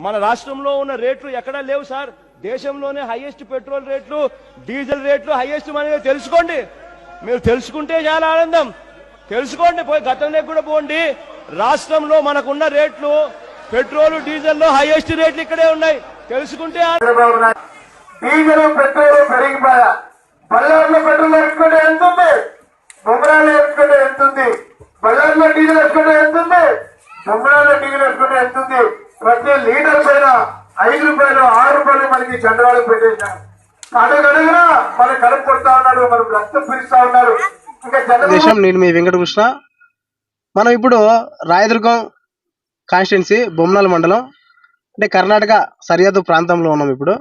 మన రాష్ట్రంలో ఉన్న రేట్లు ఎక్కడా లేవు సార్. దేశంలోనే హైయెస్ట్ పెట్రోల్ రేట్లు, డీజిల్ రేట్లు హైయెస్ట్ మనమే. తెలుసుకోండి, మీరు తెలుసుకుంటే చాలా ఆనందం. తెలుసుకోండి, పోయి గతంలోకి కూడా పోండి. రాష్ట్రంలో మనకున్న రేట్లు పెట్రోల్ డీజిల్ లో హైయెస్ట్ రేట్లు ఇక్కడే ఉన్నాయి. తెలుసుకుంటే డీజిల్ పెట్రోల్ పెరిగిపోయా. బళ్ళార్లో పెట్రోల్ వేసుకుంటే ఎంత ఉంది, బొమ్మరాలో వేసుకుంటే ఎంత ఉంది, బళ్ళార్లో డీజిల్ వేసుకుంటే ఎంత ఉంది, బొమ్మరాలో డీజిల్ వేసుకుంటే ఎంత ఉంది. ప్రతి లీటర్ పైన 5 రూపాయలు 6 రూపాయలు మనకి చంద్రవాళ్ళకి పెట్టేశారు. అడుగడుగునా మన కడుపు కొడతా ఉన్నాడు, మనం రక్తం పిలుస్తా ఉన్నారు. దేశం నేను మీ వెంకటకృష్ణ. మనం ఇప్పుడు రాయదుర్గం కాన్స్టిట్యున్సీ బొమ్మనాల మండలం అంటే కర్ణాటక సరిహద్దు ప్రాంతంలో ఉన్నాం. ఇప్పుడు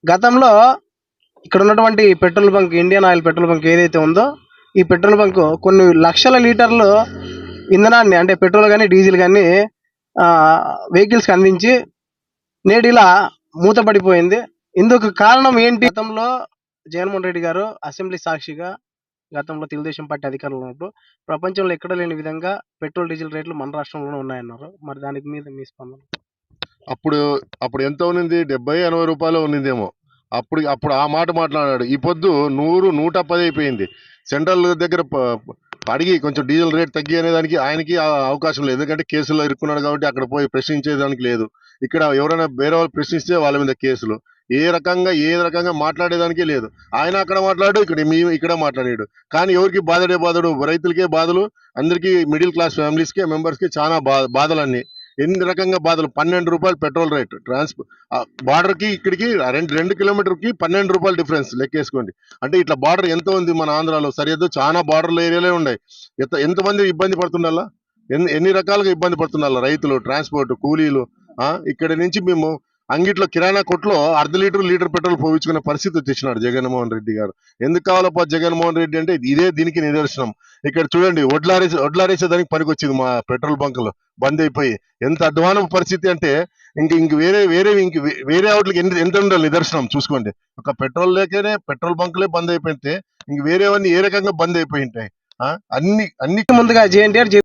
గతంలో ఇక్కడ ఉన్నటువంటి petrol bunk, Indian oil petrol bunk ఏదైతే ఉందో, ఈ పెట్రోల్ బంక్ కొన్ని లక్షల లీటర్లు ఇంధనాన్ని అంటే పెట్రోల్ కానీ డీజిల్ కానీ వెహికల్స్కి అందించి నేడు ఇలా మూతపడిపోయింది. ఇందుకు కారణం ఏంటి? గతంలో జగన్మోహన్ రెడ్డి గారు అసెంబ్లీ సాక్షిగా గతంలో తెలుగుదేశం పార్టీ అధికారంలో ఉన్నప్పుడు ప్రపంచంలో ఎక్కడ లేని విధంగా పెట్రోల్ డీజిల్ రేట్లు మన రాష్ట్రంలోనే ఉన్నాయన్నారు. మరి దానికి మీద మీ స్పందన? అప్పుడు ఎంత ఉన్నింది? 70-80 రూపాయలు ఉన్నిందేమో. అప్పుడు ఆ మాట మాట్లాడాడు. ఈ పొద్దు 100-110 అయిపోయింది. సెంట్రల్ దగ్గర అడిగి కొంచెం డీజిల్ రేట్ తగ్గి అనేదానికి ఆయనకి అవకాశం లేదు. ఎందుకంటే కేసుల్లో ఇరుక్కున్నాడు కాబట్టి అక్కడ పోయి ప్రశ్నించేదానికి లేదు. ఇక్కడ ఎవరైనా వేరే వాళ్ళు ప్రశ్నిస్తే వాళ్ళ మీద కేసులు. ఏ రకంగా మాట్లాడేదానికి లేదు. ఆయన అక్కడ మాట్లాడు, ఇక్కడ మాట్లాడాడు. కానీ ఎవరికి బాధడు, రైతులకే బాధలు, అందరికీ మిడిల్ క్లాస్ ఫ్యామిలీస్కి మెంబర్స్కి చాలా బాధలన్నీ. ఎన్ని రకంగా బాధలు. 12 రూపాయలు పెట్రోల్ రేట్. బార్డర్కి ఇక్కడికి 2 కిలోమీటర్కి 12 రూపాయలు డిఫరెన్స్ లెక్కేసుకోండి. అంటే ఇట్లా బార్డర్ ఎంత ఉంది మన ఆంధ్రాలో? సరిహద్దు చాలా బార్డర్ల ఏరియాలే ఉన్నాయి. ఎంతమంది ఇబ్బంది పడుతుండాలా, ఎన్ని రకాలుగా ఇబ్బంది పడుతుండాలా రైతులు, ట్రాన్స్పోర్ట్, కూలీలు. ఇక్కడ నుంచి మేము అంగిట్లో కిరాణా కొట్లో 1/2 లీటర్ పెట్రోల్ పోయించుకునే పరిస్థితి తెచ్చినాడు జగన్మోహన్ రెడ్డి గారు. ఎందుకు కావాలప్ప జగన్మోహన్ రెడ్డి అంటే దీనికి నిదర్శనం. ఇక్కడ చూడండి, వడ్లారేసేదానికి పనికొచ్చింది మా పెట్రోల్ బంకులు బంద్ అయిపోయి. ఎంత అధ్వానం పరిస్థితి అంటే ఇంక వేరే వాటికి ఎంత ఉండాలి నిదర్శనం చూసుకోండి. ఒక పెట్రోల్ లేకనే పెట్రోల్ బంకులే బంద్ అయిపోతే ఇంక వేరేవన్నీ ఏ రకంగా బంద్ అయిపోయి ఉంటాయి. అన్ని ముందుగా జేఎన్టీఆర్